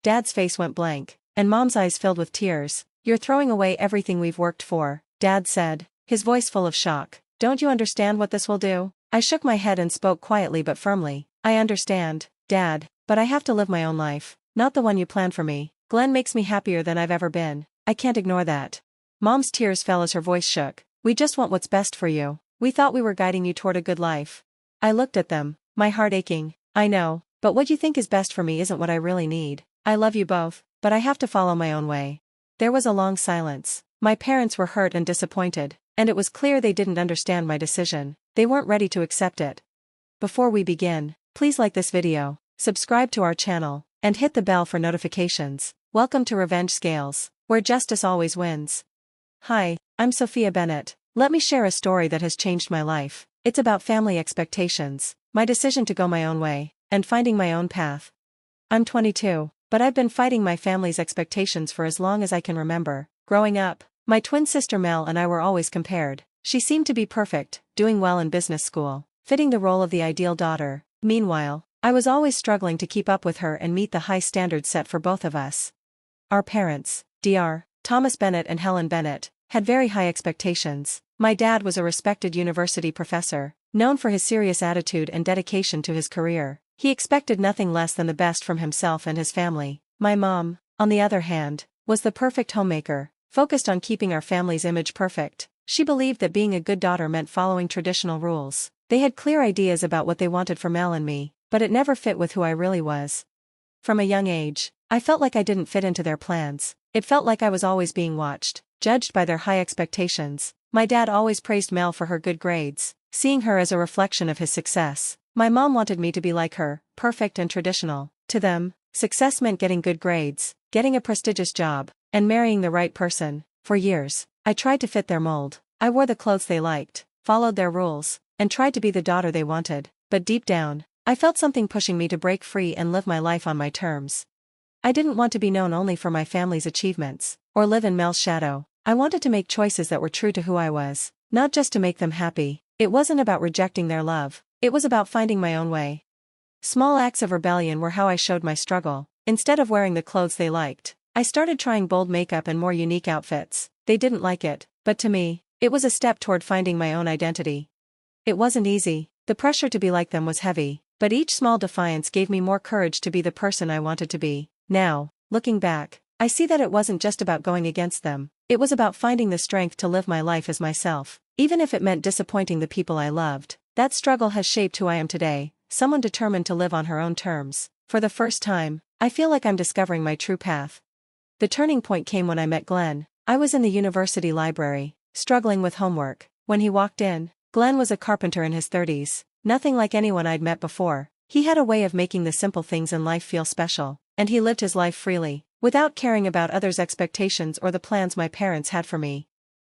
Dad's face went blank, and Mom's eyes filled with tears. "You're throwing away everything we've worked for," Dad said, his voice full of shock. "Don't you understand what this will do?" I shook my head and spoke quietly but firmly. "I understand, Dad, but I have to live my own life, not the one you planned for me. Glenn makes me happier than I've ever been. I can't ignore that." Mom's tears fell as her voice shook. "We just want what's best for you. We thought we were guiding you toward a good life." I looked at them, my heart aching. "I know, but what you think is best for me isn't what I really need. I love you both, but I have to follow my own way." There was a long silence. My parents were hurt and disappointed, and it was clear they didn't understand my decision. They weren't ready to accept it. Before we begin, please like this video, subscribe to our channel, and hit the bell for notifications. Welcome to Revenge Scales, where justice always wins. Hi, I'm Sophia Bennett. Let me share a story that has changed my life. It's about family expectations, my decision to go my own way, and finding my own path. I'm 22, but I've been fighting my family's expectations for as long as I can remember. Growing up, my twin sister Mel and I were always compared. She seemed to be perfect, doing well in business school, fitting the role of the ideal daughter. Meanwhile, I was always struggling to keep up with her and meet the high standards set for both of us. Our parents, Dr. Thomas Bennett and Helen Bennett, had very high expectations. My dad was a respected university professor, known for his serious attitude and dedication to his career. He expected nothing less than the best from himself and his family. My mom, on the other hand, was the perfect homemaker, focused on keeping our family's image perfect. She believed that being a good daughter meant following traditional rules. They had clear ideas about what they wanted for Mel and me, but it never fit with who I really was. From a young age, I felt like I didn't fit into their plans. It felt like I was always being watched, judged by their high expectations. My dad always praised Mel for her good grades, seeing her as a reflection of his success. My mom wanted me to be like her, perfect and traditional. To them, success meant getting good grades, getting a prestigious job, and marrying the right person. For years, I tried to fit their mold. I wore the clothes they liked, followed their rules, and tried to be the daughter they wanted. But deep down, I felt something pushing me to break free and live my life on my terms. I didn't want to be known only for my family's achievements, or live in Mel's shadow. I wanted to make choices that were true to who I was, not just to make them happy. It wasn't about rejecting their love, it was about finding my own way. Small acts of rebellion were how I showed my struggle. Instead of wearing the clothes they liked, I started trying bold makeup and more unique outfits. They didn't like it, but to me, it was a step toward finding my own identity. It wasn't easy, the pressure to be like them was heavy, but each small defiance gave me more courage to be the person I wanted to be. Now, looking back, I see that it wasn't just about going against them, it was about finding the strength to live my life as myself, even if it meant disappointing the people I loved. That struggle has shaped who I am today, someone determined to live on her own terms. For the first time, I feel like I'm discovering my true path. The turning point came when I met Glenn. I was in the university library, struggling with homework. When he walked in, Glenn was a carpenter in his 30s, nothing like anyone I'd met before. He had a way of making the simple things in life feel special, and he lived his life freely, without caring about others' expectations or the plans my parents had for me.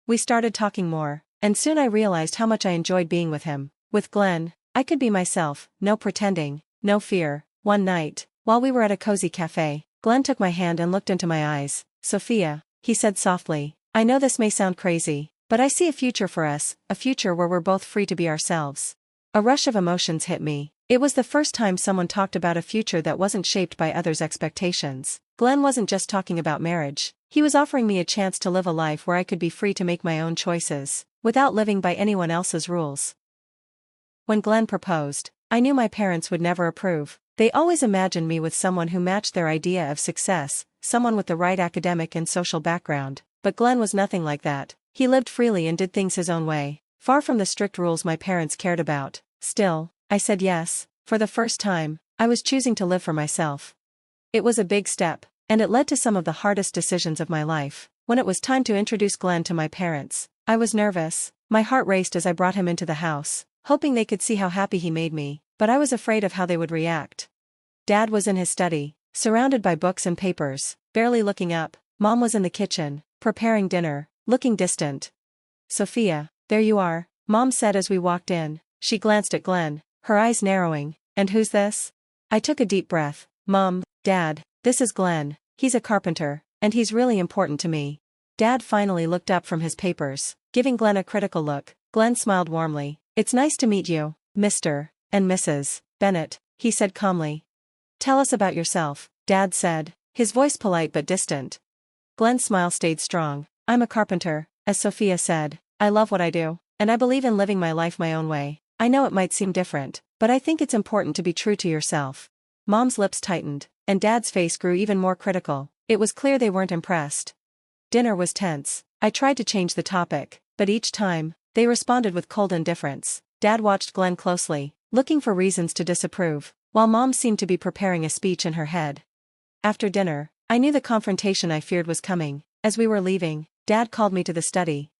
We started talking more, and soon I realized how much I enjoyed being with him. With Glenn, I could be myself, no pretending, no fear. One night, while we were at a cozy cafe, Glenn took my hand and looked into my eyes. "Sophia," he said softly, "I know this may sound crazy, but I see a future for us, a future where we're both free to be ourselves." A rush of emotions hit me. It was the first time someone talked about a future that wasn't shaped by others' expectations. Glenn wasn't just talking about marriage, he was offering me a chance to live a life where I could be free to make my own choices, without living by anyone else's rules. When Glenn proposed, I knew my parents would never approve. They always imagined me with someone who matched their idea of success, someone with the right academic and social background. But Glenn was nothing like that. He lived freely and did things his own way, far from the strict rules my parents cared about. Still, I said yes. For the first time, I was choosing to live for myself. It was a big step, and it led to some of the hardest decisions of my life. When it was time to introduce Glenn to my parents, I was nervous. My heart raced as I brought him into the house, hoping they could see how happy he made me, but I was afraid of how they would react. Dad was in his study, surrounded by books and papers, barely looking up. Mom was in the kitchen, preparing dinner, looking distant. "Sophia, there you are," Mom said as we walked in. She glanced at Glenn, her eyes narrowing. "And who's this?" I took a deep breath. "Mom, Dad, this is Glenn. He's a carpenter, and he's really important to me." Dad finally looked up from his papers, giving Glenn a critical look. Glenn smiled warmly. "It's nice to meet you, Mr. and Mrs. Bennett," he said calmly. "Tell us about yourself," Dad said. his voice polite but distant. Glenn's smile stayed strong. I'm a carpenter, as Sophia said. I love what I do, and I believe in living my life my own way. I know it might seem different, but I think it's important to be true to yourself. Mom's lips tightened, and Dad's face grew even more critical. It was clear they weren't impressed. Dinner was tense. I tried to change the topic, but each time, they responded with cold indifference. Dad watched Glenn closely, looking for reasons to disapprove, while Mom seemed to be preparing a speech in her head. After dinner, I knew the confrontation I feared was coming. As we were leaving, Dad called me to the study.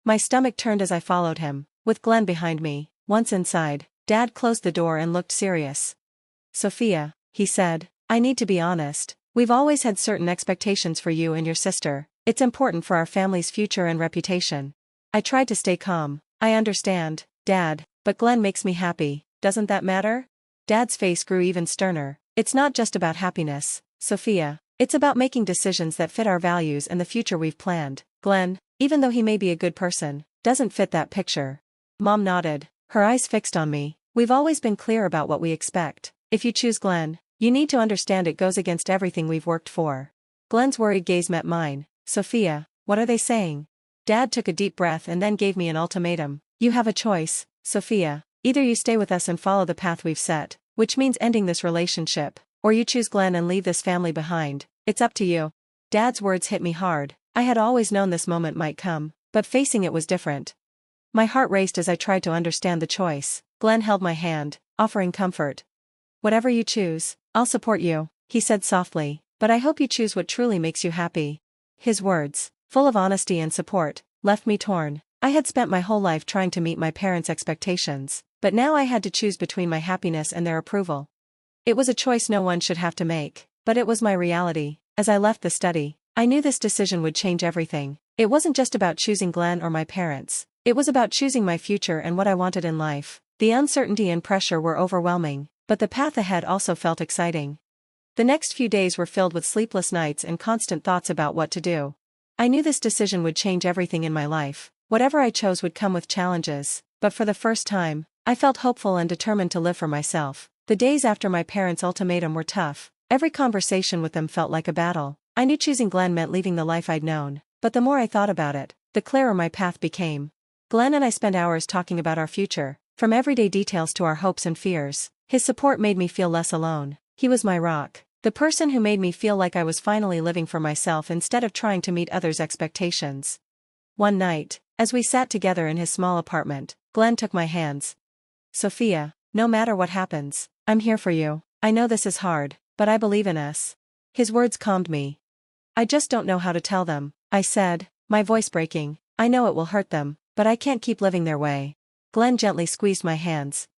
My stomach turned as I followed him, with Glenn behind me. Once inside, Dad closed the door and looked serious. Sophia, he said, I need to be honest. We've always had certain expectations for you and your sister. It's important for our family's future and reputation. I tried to stay calm. I understand, Dad, but Glenn makes me happy. Doesn't that matter? Dad's face grew even sterner. It's not just about happiness, Sophia. It's about making decisions that fit our values and the future we've planned. Glenn, even though he may be a good person, doesn't fit that picture. Mom nodded, her eyes fixed on me. We've always been clear about what we expect. If you choose Glenn, you need to understand it goes against everything we've worked for. Glenn's worried gaze met mine. Sophia, what are they saying? Dad took a deep breath and then gave me an ultimatum. You have a choice, Sophia. Either you stay with us and follow the path we've set, which means ending this relationship, or you choose Glenn and leave this family behind. It's up to you. Dad's words hit me hard. I had always known this moment might come, but facing it was different. My heart raced as I tried to understand the choice. Glenn held my hand, offering comfort. Whatever you choose, I'll support you, he said softly, but I hope you choose what truly makes you happy. His words, full of honesty and support, left me torn. I had spent my whole life trying to meet my parents' expectations, but now I had to choose between my happiness and their approval. It was a choice no one should have to make, but it was my reality. As I left the study, I knew this decision would change everything. It wasn't just about choosing Glenn or my parents. It was about choosing my future and what I wanted in life. The uncertainty and pressure were overwhelming, but the path ahead also felt exciting. The next few days were filled with sleepless nights and constant thoughts about what to do. I knew this decision would change everything in my life. Whatever I chose would come with challenges, but for the first time, I felt hopeful and determined to live for myself. The days after my parents' ultimatum were tough. Every conversation with them felt like a battle. I knew choosing Glenn meant leaving the life I'd known, but the more I thought about it, the clearer my path became. Glenn and I spent hours talking about our future, from everyday details to our hopes and fears. His support made me feel less alone. He was my rock. The person who made me feel like I was finally living for myself instead of trying to meet others' expectations. One night, as we sat together in his small apartment, Glenn took my hands. Sophia, no matter what happens, I'm here for you. I know this is hard, but I believe in us. His words calmed me. I just don't know how to tell them, I said, my voice breaking. I know it will hurt them, but I can't keep living their way. Glenn gently squeezed my hands.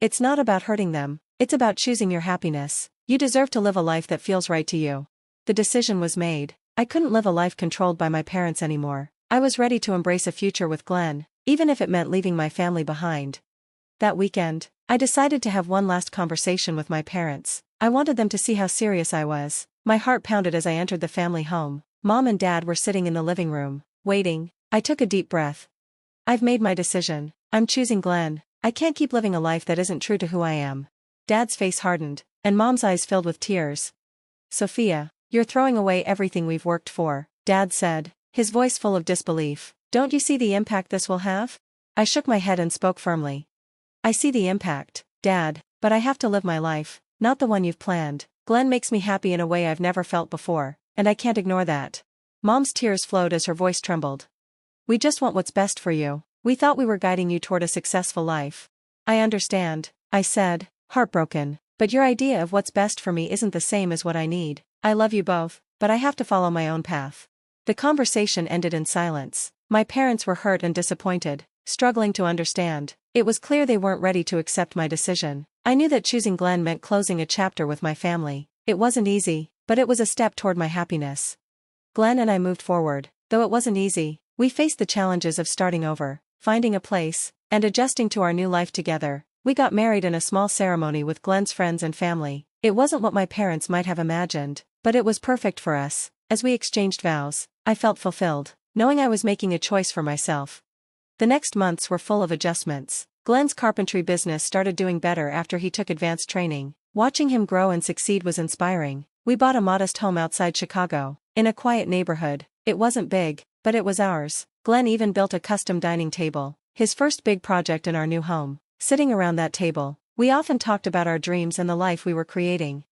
It's not about hurting them, it's about choosing your happiness. You deserve to live a life that feels right to you. The decision was made. I couldn't live a life controlled by my parents anymore. I was ready to embrace a future with Glenn, even if it meant leaving my family behind. That weekend, I decided to have one last conversation with my parents. I wanted them to see how serious I was. My heart pounded as I entered the family home. Mom and Dad were sitting in the living room, waiting. I took a deep breath. I've made my decision. I'm choosing Glenn. I can't keep living a life that isn't true to who I am. Dad's face hardened, and Mom's eyes filled with tears. Sophia, you're throwing away everything we've worked for, Dad said, his voice full of disbelief. Don't you see the impact this will have? I shook my head and spoke firmly. I see the impact, Dad, but I have to live my life, not the one you've planned. Glenn makes me happy in a way I've never felt before, and I can't ignore that. Mom's tears flowed as her voice trembled. We just want what's best for you. We thought we were guiding you toward a successful life. I understand, I said, heartbroken, but your idea of what's best for me isn't the same as what I need. I love you both, but I have to follow my own path. The conversation ended in silence. My parents were hurt and disappointed, struggling to understand. It was clear they weren't ready to accept my decision. I knew that choosing Glenn meant closing a chapter with my family. It wasn't easy, but it was a step toward my happiness. Glenn and I moved forward, though it wasn't easy. We faced the challenges of starting over, finding a place, and adjusting to our new life together. We got married in a small ceremony with Glenn's friends and family. It wasn't what my parents might have imagined, but it was perfect for us. As we exchanged vows, I felt fulfilled, knowing I was making a choice for myself. The next months were full of adjustments. Glenn's carpentry business started doing better after he took advanced training. Watching him grow and succeed was inspiring. We bought a modest home outside Chicago, in a quiet neighborhood. It wasn't big, but it was ours. Glenn even built a custom dining table, his first big project in our new home. Sitting around that table, we often talked about our dreams and the life we were creating.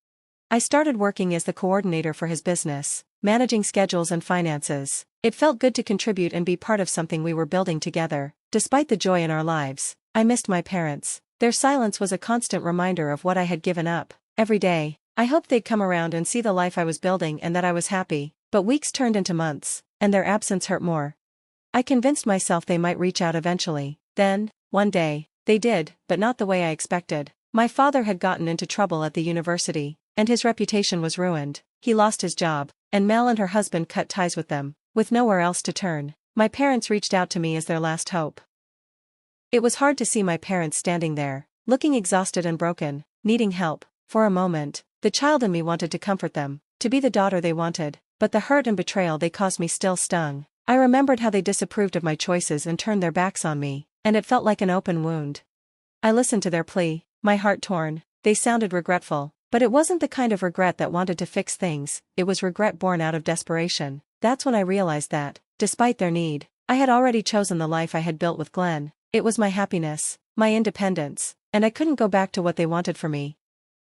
I started working as the coordinator for his business, managing schedules and finances. It felt good to contribute and be part of something we were building together. Despite the joy in our lives, I missed my parents. Their silence was a constant reminder of what I had given up. Every day, I hoped they'd come around and see the life I was building and that I was happy. But weeks turned into months, and their absence hurt more. I convinced myself they might reach out eventually. Then, one day, they did, but not the way I expected. My father had gotten into trouble at the university, and his reputation was ruined. He lost his job, and Mel and her husband cut ties with them. With nowhere else to turn, my parents reached out to me as their last hope. It was hard to see my parents standing there, looking exhausted and broken, needing help. For a moment, the child in me wanted to comfort them, to be the daughter they wanted, but the hurt and betrayal they caused me still stung. I remembered how they disapproved of my choices and turned their backs on me, and it felt like an open wound. I listened to their plea, my heart torn. They sounded regretful, but it wasn't the kind of regret that wanted to fix things. It was regret born out of desperation. That's when I realized that, despite their need, I had already chosen the life I had built with Glenn. It was my happiness, my independence, and I couldn't go back to what they wanted for me.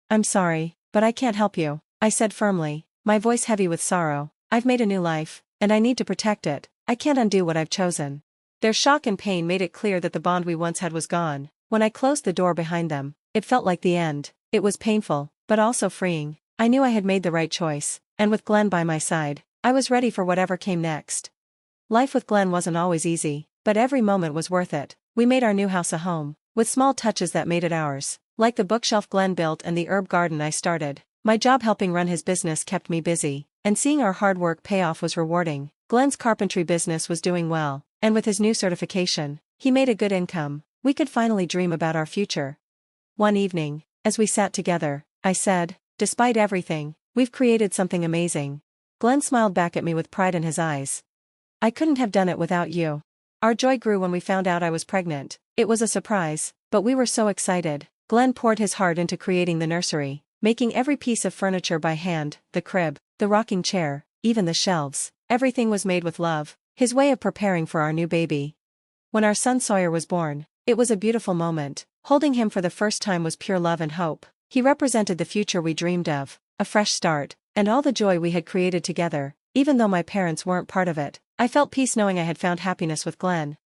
"I'm sorry, but I can't help you," I said firmly, my voice heavy with sorrow. "I've made a new life, and I need to protect it. I can't undo what I've chosen." Their shock and pain made it clear that the bond we once had was gone. When I closed the door behind them, it felt like the end. It was painful, but also freeing. I knew I had made the right choice, and with Glenn by my side, I was ready for whatever came next. Life with Glenn wasn't always easy, but every moment was worth it. We made our new house a home, with small touches that made it ours, like the bookshelf Glenn built and the herb garden I started. My job helping run his business kept me busy, and seeing our hard work pay off was rewarding. Glenn's carpentry business was doing well, and with his new certification, he made a good income. We could finally dream about our future. One evening, as we sat together, I said, "Despite everything, we've created something amazing." Glenn smiled back at me with pride in his eyes. "I couldn't have done it without you." Our joy grew when we found out I was pregnant. It was a surprise, but we were so excited. Glenn poured his heart into creating the nursery, making every piece of furniture by hand, the crib, the rocking chair, even the shelves. Everything was made with love, his way of preparing for our new baby. When our son Sawyer was born, it was a beautiful moment. Holding him for the first time was pure love and hope. He represented the future we dreamed of, a fresh start, and all the joy we had created together. Even though my parents weren't part of it, I felt peace knowing I had found happiness with Glenn.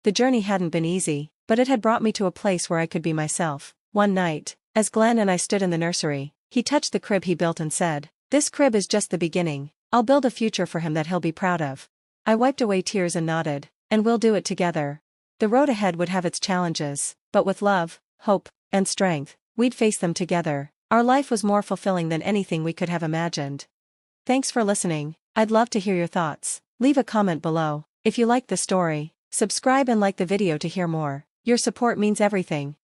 The journey hadn't been easy, but it had brought me to a place where I could be myself. One night, as Glenn and I stood in the nursery, he touched the crib he built and said, "This crib is just the beginning. I'll build a future for him that he'll be proud of." I wiped away tears and nodded, "And we'll do it together." The road ahead would have its challenges, but with love, hope, and strength, we'd face them together. Our life was more fulfilling than anything we could have imagined. Thanks for listening. I'd love to hear your thoughts. Leave a comment below. If you liked the story, subscribe and like the video to hear more. Your support means everything.